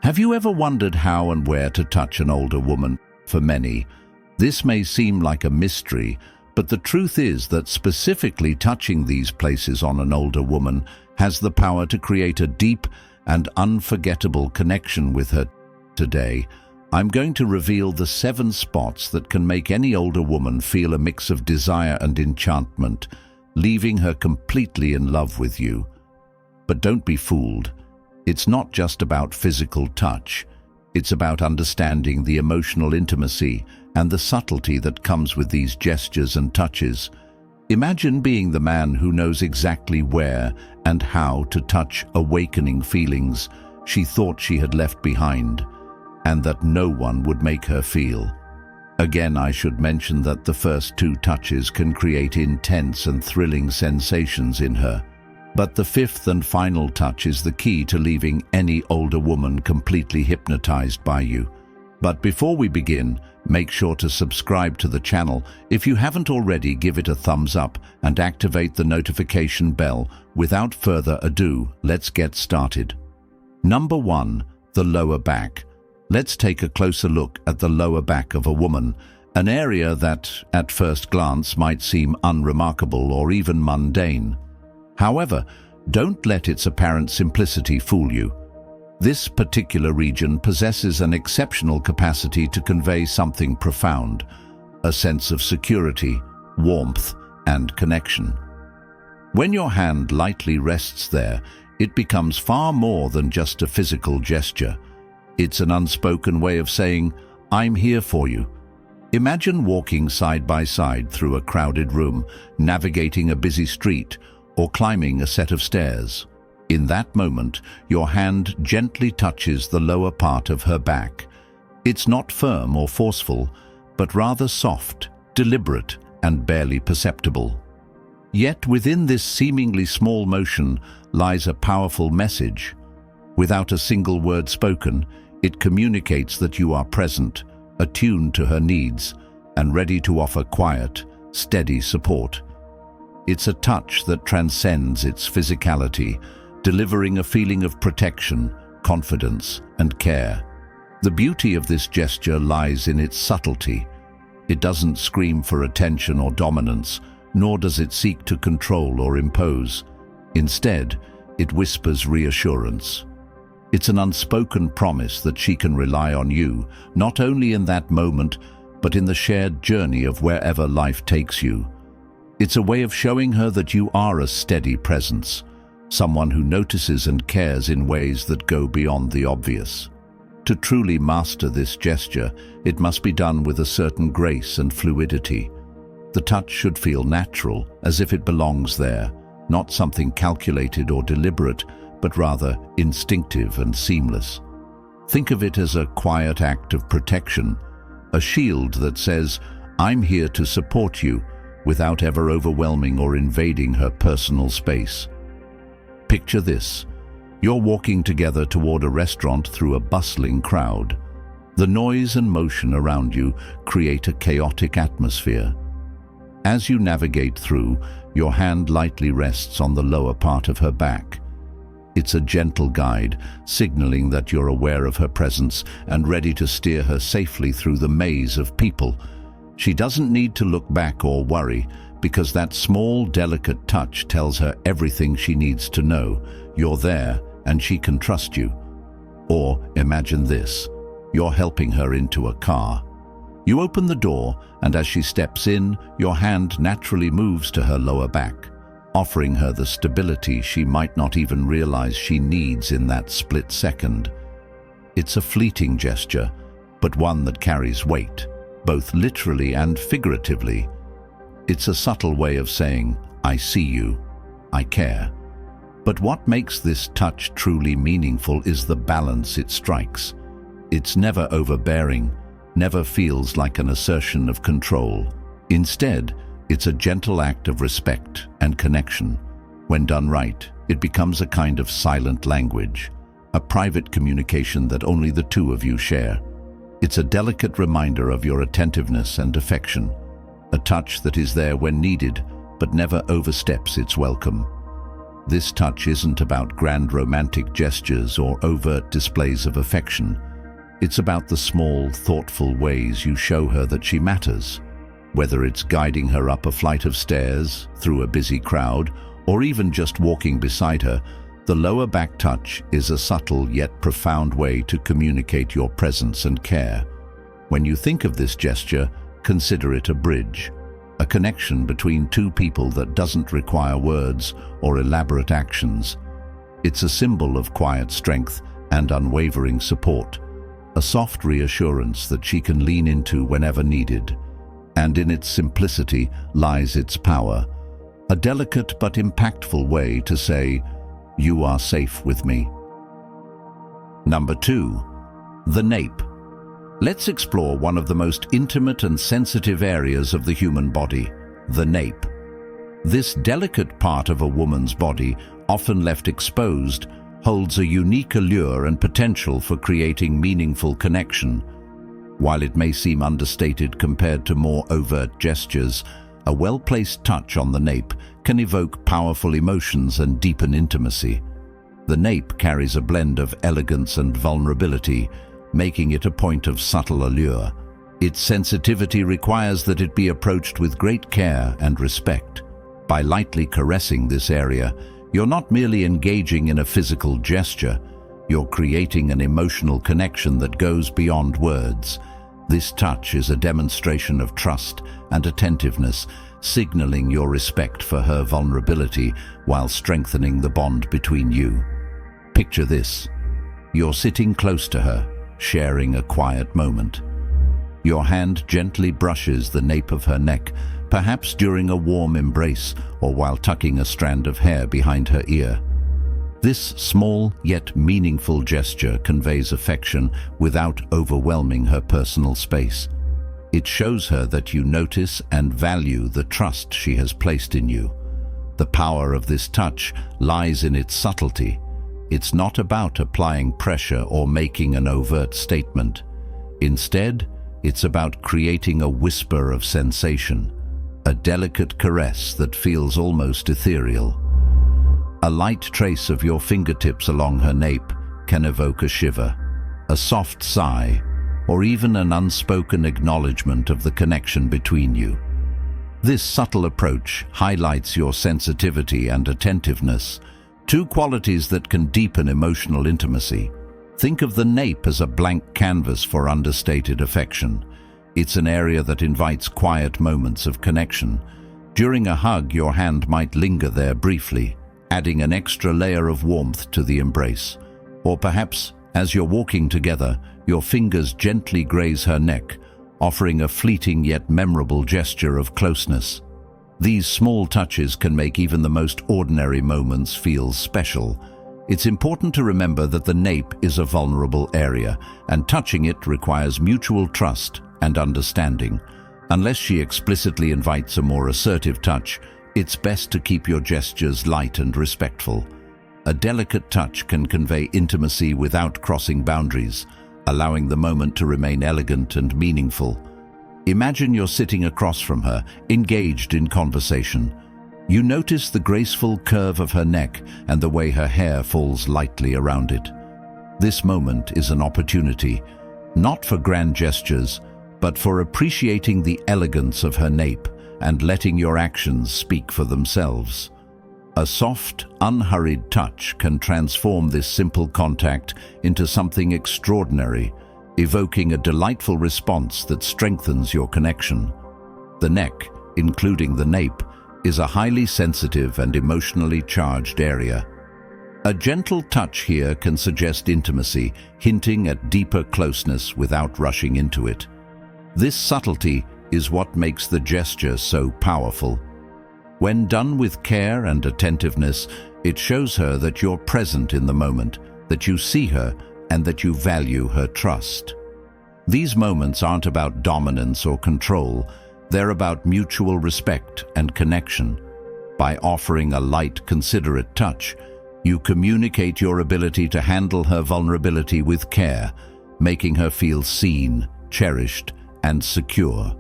Have you ever wondered how and where to touch an older woman? For many, this may seem like a mystery, but the truth is that specifically touching these places on an older woman has the power to create a deep and unforgettable connection with her. Today, I'm going to reveal the 7 spots that can make any older woman feel a mix of desire and enchantment, leaving her completely in love with you. But don't be fooled. It's not just about physical touch. It's about understanding the emotional intimacy and the subtlety that comes with these gestures and touches. Imagine being the man who knows exactly where and how to touch awakening feelings she thought she had left behind, and that no one would make her feel. Again, I should mention that the first 2 touches can create intense and thrilling sensations in her. But the 5th and final touch is the key to leaving any older woman completely hypnotized by you. But before we begin, make sure to subscribe to the channel. If you haven't already, give it a thumbs up and activate the notification bell. Without further ado, let's get started. Number 1, the lower back. Let's take a closer look at the lower back of a woman, an area that, at first glance, might seem unremarkable or even mundane. However, don't let its apparent simplicity fool you. This particular region possesses an exceptional capacity to convey something profound, a sense of security, warmth, and connection. When your hand lightly rests there, it becomes far more than just a physical gesture. It's an unspoken way of saying, "I'm here for you." Imagine walking side by side through a crowded room, navigating a busy street, or climbing a set of stairs. In that moment, your hand gently touches the lower part of her back. It's not firm or forceful, but rather soft, deliberate, and barely perceptible. Yet within this seemingly small motion lies a powerful message. Without a single word spoken, it communicates that you are present, attuned to her needs, and ready to offer quiet, steady support. It's a touch that transcends its physicality, delivering a feeling of protection, confidence, and care. The beauty of this gesture lies in its subtlety. It doesn't scream for attention or dominance, nor does it seek to control or impose. Instead, it whispers reassurance. It's an unspoken promise that she can rely on you, not only in that moment, but in the shared journey of wherever life takes you. It's a way of showing her that you are a steady presence, someone who notices and cares in ways that go beyond the obvious. To truly master this gesture, it must be done with a certain grace and fluidity. The touch should feel natural, as if it belongs there, not something calculated or deliberate, but rather instinctive and seamless. Think of it as a quiet act of protection, a shield that says, "I'm here to support you," without ever overwhelming or invading her personal space. Picture this. You're walking together toward a restaurant through a bustling crowd. The noise and motion around you create a chaotic atmosphere. As you navigate through, your hand lightly rests on the lower part of her back. It's a gentle guide, signaling that you're aware of her presence and ready to steer her safely through the maze of people. She doesn't need to look back or worry, because that small, delicate touch tells her everything she needs to know. You're there, and she can trust you. Or imagine this. You're helping her into a car. You open the door, and as she steps in, your hand naturally moves to her lower back, offering her the stability she might not even realize she needs in that split second. It's a fleeting gesture, but one that carries weight, both literally and figuratively. It's a subtle way of saying, "I see you, I care." But what makes this touch truly meaningful is the balance it strikes. It's never overbearing, never feels like an assertion of control. Instead, it's a gentle act of respect and connection. When done right, it becomes a kind of silent language, a private communication that only the two of you share. It's a delicate reminder of your attentiveness and affection, a touch that is there when needed, but never oversteps its welcome. This touch isn't about grand romantic gestures or overt displays of affection. It's about the small, thoughtful ways you show her that she matters. Whether it's guiding her up a flight of stairs, through a busy crowd, or even just walking beside her, the lower back touch is a subtle yet profound way to communicate your presence and care. When you think of this gesture, consider it a bridge, a connection between two people that doesn't require words or elaborate actions. It's a symbol of quiet strength and unwavering support, a soft reassurance that she can lean into whenever needed. And in its simplicity lies its power, a delicate but impactful way to say, "You are safe with me." Number 2. The nape. Let's explore one of the most intimate and sensitive areas of the human body, the nape. This delicate part of a woman's body, often left exposed, holds a unique allure and potential for creating meaningful connection. While it may seem understated compared to more overt gestures, a well-placed touch on the nape can evoke powerful emotions and deepen intimacy. The nape carries a blend of elegance and vulnerability, making it a point of subtle allure. Its sensitivity requires that it be approached with great care and respect. By lightly caressing this area, you're not merely engaging in a physical gesture, you're creating an emotional connection that goes beyond words. This touch is a demonstration of trust and attentiveness, signaling your respect for her vulnerability while strengthening the bond between you. Picture this. You're sitting close to her, sharing a quiet moment. Your hand gently brushes the nape of her neck, perhaps during a warm embrace or while tucking a strand of hair behind her ear. This small yet meaningful gesture conveys affection without overwhelming her personal space. It shows her that you notice and value the trust she has placed in you. The power of this touch lies in its subtlety. It's not about applying pressure or making an overt statement. Instead, it's about creating a whisper of sensation, a delicate caress that feels almost ethereal. A light trace of your fingertips along her nape can evoke a shiver, a soft sigh, or even an unspoken acknowledgement of the connection between you. This subtle approach highlights your sensitivity and attentiveness, two qualities that can deepen emotional intimacy. Think of the nape as a blank canvas for understated affection. It's an area that invites quiet moments of connection. During a hug, your hand might linger there briefly, adding an extra layer of warmth to the embrace. Or perhaps, as you're walking together, your fingers gently graze her neck, offering a fleeting yet memorable gesture of closeness. These small touches can make even the most ordinary moments feel special. It's important to remember that the nape is a vulnerable area, and touching it requires mutual trust and understanding. Unless she explicitly invites a more assertive touch, it's best to keep your gestures light and respectful. A delicate touch can convey intimacy without crossing boundaries, allowing the moment to remain elegant and meaningful. Imagine you're sitting across from her, engaged in conversation. You notice the graceful curve of her neck and the way her hair falls lightly around it. This moment is an opportunity, not for grand gestures, but for appreciating the elegance of her nape and letting your actions speak for themselves. A soft, unhurried touch can transform this simple contact into something extraordinary, evoking a delightful response that strengthens your connection. The neck, including the nape, is a highly sensitive and emotionally charged area. A gentle touch here can suggest intimacy, hinting at deeper closeness without rushing into it. This subtlety is what makes the gesture so powerful. When done with care and attentiveness, it shows her that you're present in the moment, that you see her, and that you value her trust. These moments aren't about dominance or control, they're about mutual respect and connection. By offering a light, considerate touch, you communicate your ability to handle her vulnerability with care, making her feel seen, cherished, and secure.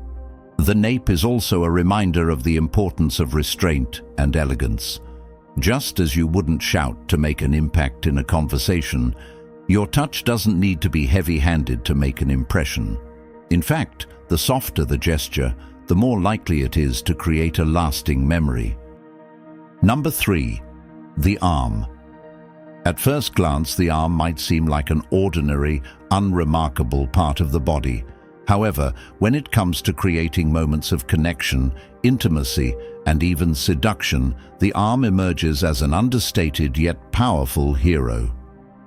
The nape is also a reminder of the importance of restraint and elegance. Just as you wouldn't shout to make an impact in a conversation, your touch doesn't need to be heavy-handed to make an impression. In fact, the softer the gesture, the more likely it is to create a lasting memory. Number 3. The arm. At first glance, the arm might seem like an ordinary, unremarkable part of the body. However, when it comes to creating moments of connection, intimacy, and even seduction, the arm emerges as an understated yet powerful hero.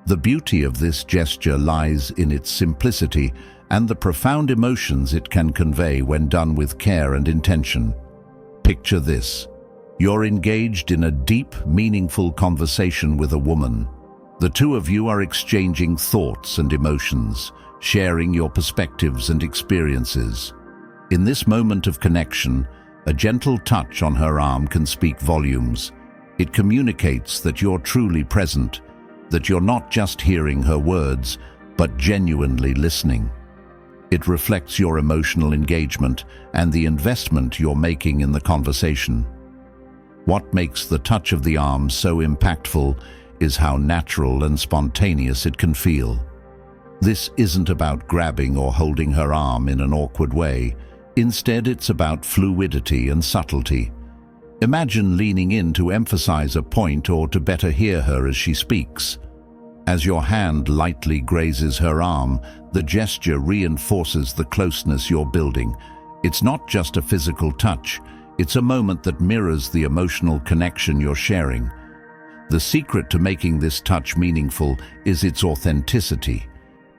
The beauty of this gesture lies in its simplicity and the profound emotions it can convey when done with care and intention. Picture this. You're engaged in a deep, meaningful conversation with a woman. The two of you are exchanging thoughts and emotions, sharing your perspectives and experiences. In this moment of connection, a gentle touch on her arm can speak volumes. It communicates that you're truly present, that you're not just hearing her words, but genuinely listening. It reflects your emotional engagement and the investment you're making in the conversation. What makes the touch of the arm so impactful is how natural and spontaneous it can feel. This isn't about grabbing or holding her arm in an awkward way. Instead, it's about fluidity and subtlety. Imagine leaning in to emphasize a point or to better hear her as she speaks. As your hand lightly grazes her arm, the gesture reinforces the closeness you're building. It's not just a physical touch, it's a moment that mirrors the emotional connection you're sharing. The secret to making this touch meaningful is its authenticity.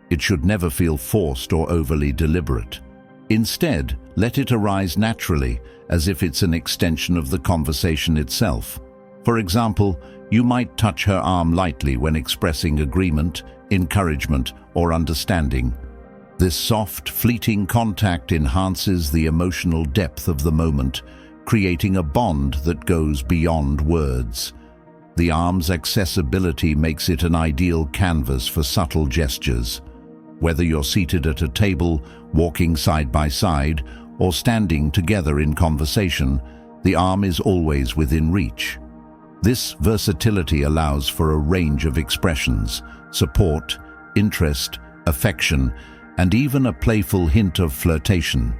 It should never feel forced or overly deliberate. Instead, let it arise naturally, as if it's an extension of the conversation itself. For example, you might touch her arm lightly when expressing agreement, encouragement, or understanding. This soft, fleeting contact enhances the emotional depth of the moment, creating a bond that goes beyond words. The arm's accessibility makes it an ideal canvas for subtle gestures. Whether you're seated at a table, walking side by side, or standing together in conversation, the arm is always within reach. This versatility allows for a range of expressions: support, interest, affection, and even a playful hint of flirtation.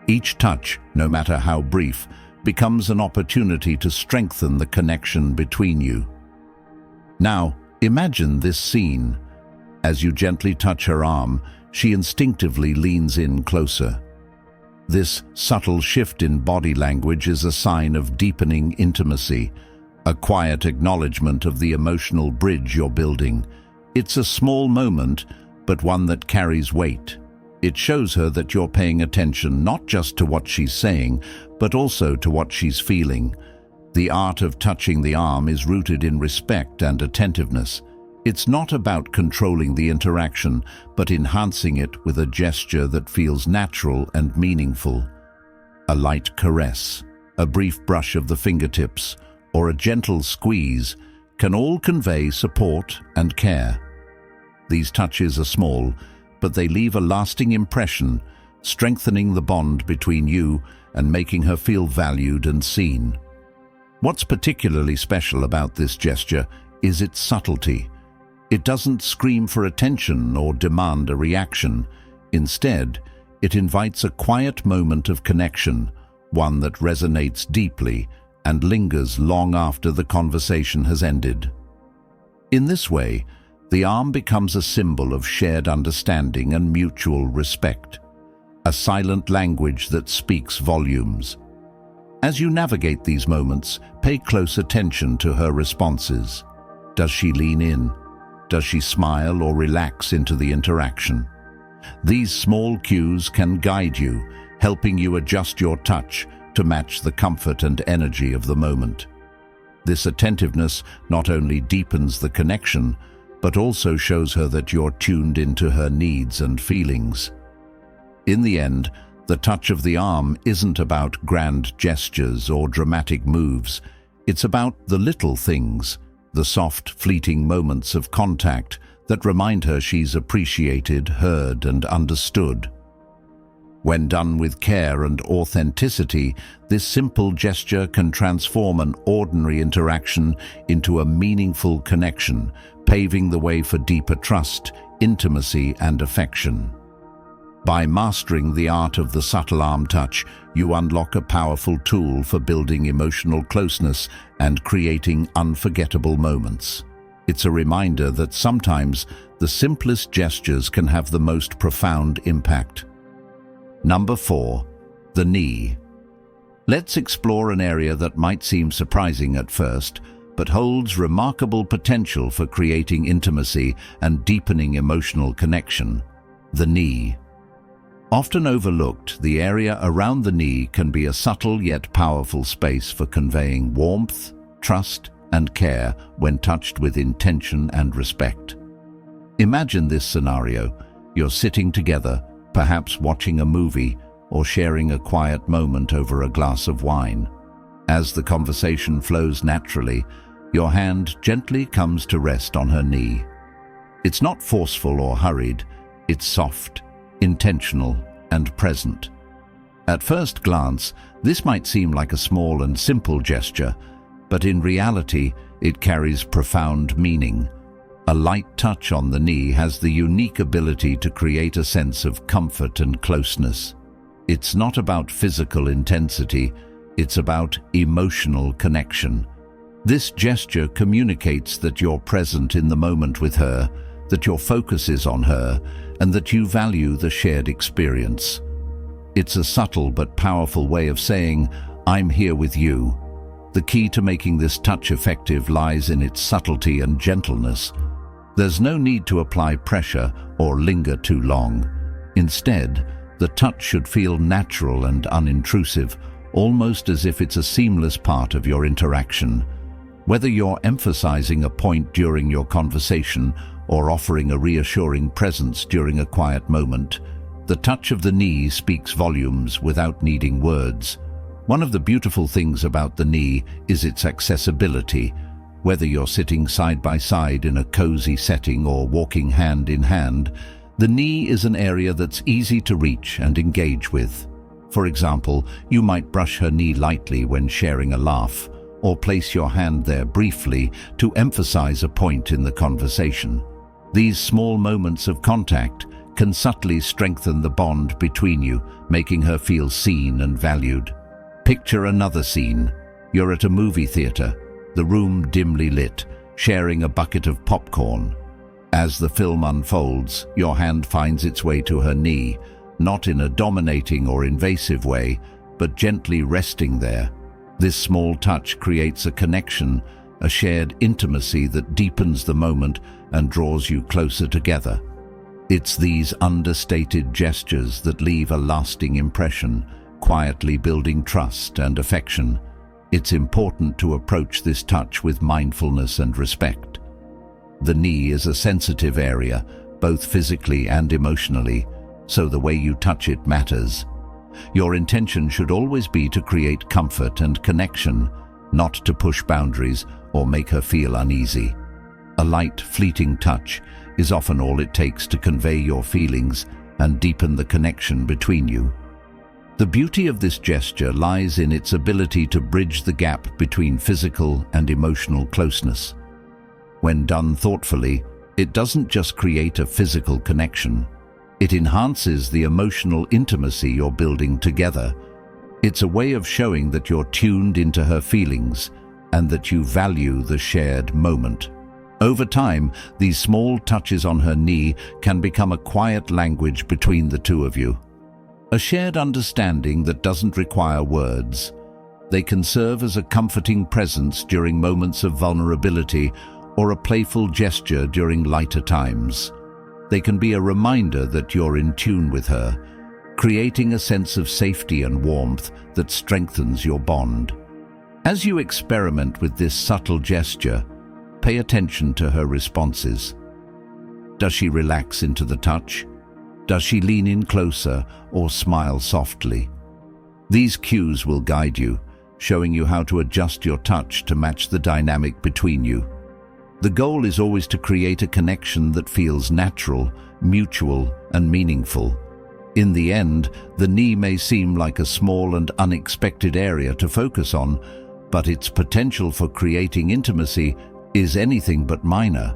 Each touch, no matter how brief, becomes an opportunity to strengthen the connection between you. Now, imagine this scene. As you gently touch her arm, she instinctively leans in closer. This subtle shift in body language is a sign of deepening intimacy, a quiet acknowledgement of the emotional bridge you're building. It's a small moment, but one that carries weight. It shows her that you're paying attention not just to what she's saying, but also to what she's feeling. The art of touching the arm is rooted in respect and attentiveness. It's not about controlling the interaction, but enhancing it with a gesture that feels natural and meaningful. A light caress, a brief brush of the fingertips, or a gentle squeeze can all convey support and care. These touches are small, but they leave a lasting impression, strengthening the bond between you and making her feel valued and seen. What's particularly special about this gesture is its subtlety. It doesn't scream for attention or demand a reaction. Instead, it invites a quiet moment of connection, one that resonates deeply and lingers long after the conversation has ended. In this way, the arm becomes a symbol of shared understanding and mutual respect, a silent language that speaks volumes. As you navigate these moments, pay close attention to her responses. Does she lean in? Does she smile or relax into the interaction? These small cues can guide you, helping you adjust your touch to match the comfort and energy of the moment. This attentiveness not only deepens the connection, but also shows her that you're tuned into her needs and feelings. In the end, the touch of the arm isn't about grand gestures or dramatic moves. It's about the little things, the soft, fleeting moments of contact that remind her she's appreciated, heard, and understood. When done with care and authenticity, this simple gesture can transform an ordinary interaction into a meaningful connection, paving the way for deeper trust, intimacy, and affection. By mastering the art of the subtle arm touch, you unlock a powerful tool for building emotional closeness and creating unforgettable moments. It's a reminder that sometimes the simplest gestures can have the most profound impact. Number 4. The knee. Let's explore an area that might seem surprising at first, but holds remarkable potential for creating intimacy and deepening emotional connection: the knee. Often overlooked, the area around the knee can be a subtle yet powerful space for conveying warmth, trust, and care when touched with intention and respect. Imagine this scenario. You're sitting together, perhaps watching a movie or sharing a quiet moment over a glass of wine. As the conversation flows naturally, your hand gently comes to rest on her knee. It's not forceful or hurried, it's soft, intentional, and present. At first glance, this might seem like a small and simple gesture, but in reality, it carries profound meaning. A light touch on the knee has the unique ability to create a sense of comfort and closeness. It's not about physical intensity, it's about emotional connection. This gesture communicates that you're present in the moment with her, that your focus is on her, and that you value the shared experience. It's a subtle but powerful way of saying, "I'm here with you." The key to making this touch effective lies in its subtlety and gentleness. There's no need to apply pressure or linger too long. Instead, the touch should feel natural and unintrusive, almost as if it's a seamless part of your interaction. Whether you're emphasizing a point during your conversation or offering a reassuring presence during a quiet moment, the touch of the knee speaks volumes without needing words. One of the beautiful things about the knee is its accessibility. Whether you're sitting side by side in a cozy setting or walking hand in hand, the knee is an area that's easy to reach and engage with. For example, you might brush her knee lightly when sharing a laugh, or place your hand there briefly to emphasize a point in the conversation. These small moments of contact can subtly strengthen the bond between you, making her feel seen and valued. Picture another scene. You're at a movie theater, the room dimly lit, sharing a bucket of popcorn. As the film unfolds, your hand finds its way to her knee, not in a dominating or invasive way, but gently resting there. This small touch creates a connection, a shared intimacy that deepens the moment and draws you closer together. It's these understated gestures that leave a lasting impression, quietly building trust and affection. It's important to approach this touch with mindfulness and respect. The knee is a sensitive area, both physically and emotionally, so the way you touch it matters. Your intention should always be to create comfort and connection, not to push boundaries or make her feel uneasy. A light, fleeting touch is often all it takes to convey your feelings and deepen the connection between you. The beauty of this gesture lies in its ability to bridge the gap between physical and emotional closeness. When done thoughtfully, it doesn't just create a physical connection. It enhances the emotional intimacy you're building together. It's a way of showing that you're tuned into her feelings and that you value the shared moment. Over time, these small touches on her knee can become a quiet language between the two of you. A shared understanding that doesn't require words. They can serve as a comforting presence during moments of vulnerability or a playful gesture during lighter times. They can be a reminder that you're in tune with her, creating a sense of safety and warmth that strengthens your bond. As you experiment with this subtle gesture, pay attention to her responses. Does she relax into the touch? Does she lean in closer or smile softly? These cues will guide you, showing you how to adjust your touch to match the dynamic between you. The goal is always to create a connection that feels natural, mutual, and meaningful. In the end, the knee may seem like a small and unexpected area to focus on, but its potential for creating intimacy is anything but minor.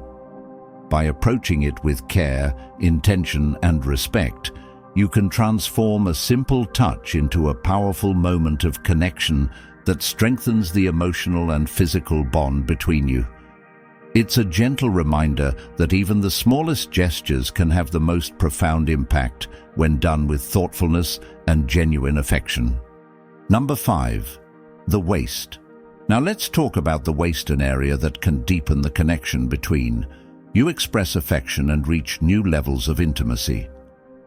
By approaching it with care, intention, and respect, you can transform a simple touch into a powerful moment of connection that strengthens the emotional and physical bond between you. It's a gentle reminder that even the smallest gestures can have the most profound impact when done with thoughtfulness and genuine affection. Number 5. The waist. Now let's talk about the waist, an area that can deepen the connection between you. Express affection and reach new levels of intimacy.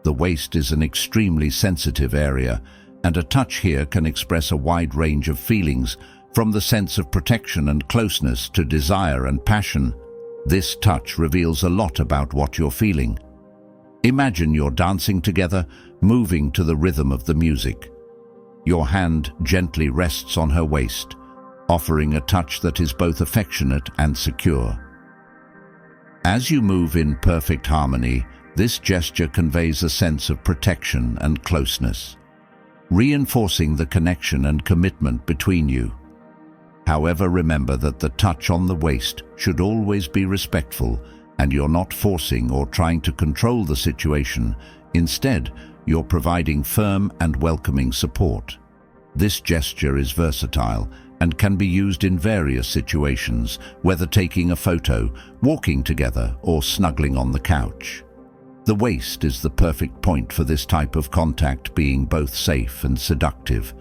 The waist is an extremely sensitive area, and a touch here can express a wide range of feelings, from the sense of protection and closeness to desire and passion. This touch reveals a lot about what you're feeling. Imagine you're dancing together, moving to the rhythm of the music. Your hand gently rests on her waist, offering a touch that is both affectionate and secure. As you move in perfect harmony, this gesture conveys a sense of protection and closeness, reinforcing the connection and commitment between you. However, remember that the touch on the waist should always be respectful, and you're not forcing or trying to control the situation. Instead, you're providing firm and welcoming support. This gesture is versatile and can be used in various situations, whether taking a photo, walking together, or snuggling on the couch. The waist is the perfect point for this type of contact, being both safe and seductive.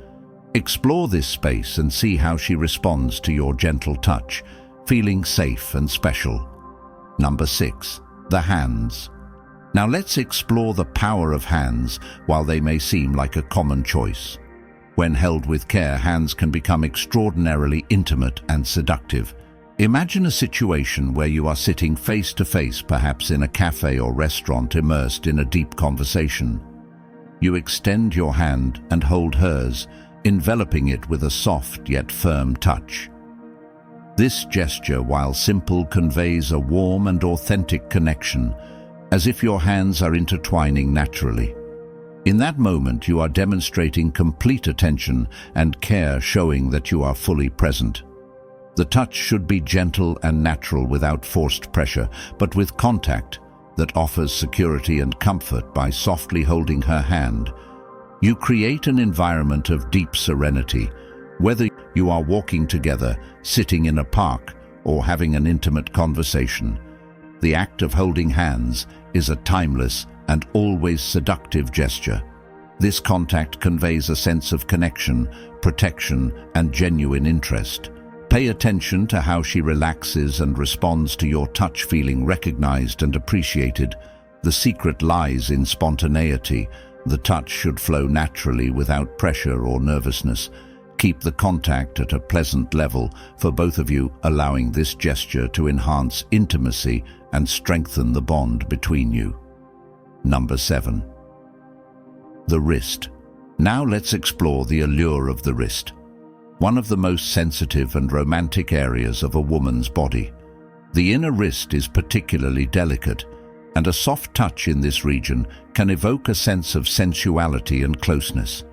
Explore this space and see how she responds to your gentle touch, feeling safe and special. Number 6. The hands. Now let's explore the power of hands. While they may seem like a common choice, when held with care, hands can become extraordinarily intimate and seductive. Imagine a situation where you are sitting face to face, perhaps in a cafe or restaurant, immersed in a deep conversation. You extend your hand and hold hers, enveloping it with a soft yet firm touch. This gesture, while simple, conveys a warm and authentic connection, as if your hands are intertwining naturally. In that moment, you are demonstrating complete attention and care, showing that you are fully present. The touch should be gentle and natural, without forced pressure, but with contact that offers security and comfort. By softly holding her hand, you create an environment of deep serenity. Whether you are walking together, sitting in a park, or having an intimate conversation, the act of holding hands is a timeless and always seductive gesture. This contact conveys a sense of connection, protection, and genuine interest. Pay attention to how she relaxes and responds to your touch, feeling recognized and appreciated. The secret lies in spontaneity. The touch should flow naturally, without pressure or nervousness. Keep the contact at a pleasant level for both of you, allowing this gesture to enhance intimacy and strengthen the bond between you. Number 7. The wrist. Now let's explore the allure of the wrist, one of the most sensitive and romantic areas of a woman's body. The inner wrist is particularly delicate, and a soft touch in this region can evoke a sense of sensuality and closeness.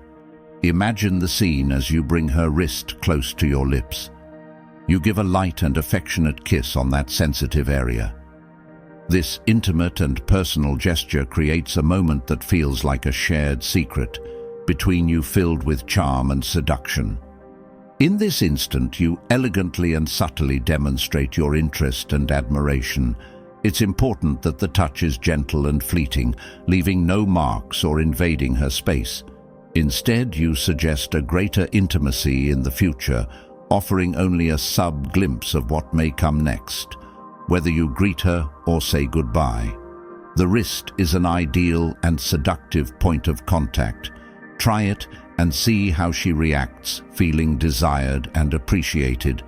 Imagine the scene as you bring her wrist close to your lips. You give a light and affectionate kiss on that sensitive area. This intimate and personal gesture creates a moment that feels like a shared secret between you, filled with charm and seduction. In this instant, you elegantly and subtly demonstrate your interest and admiration. It's important that the touch is gentle and fleeting, leaving no marks or invading her space. Instead, you suggest a greater intimacy in the future, offering only a glimpse of what may come next, whether you greet her or say goodbye. The wrist is an ideal and seductive point of contact. Try it and see how she reacts, feeling desired and appreciated.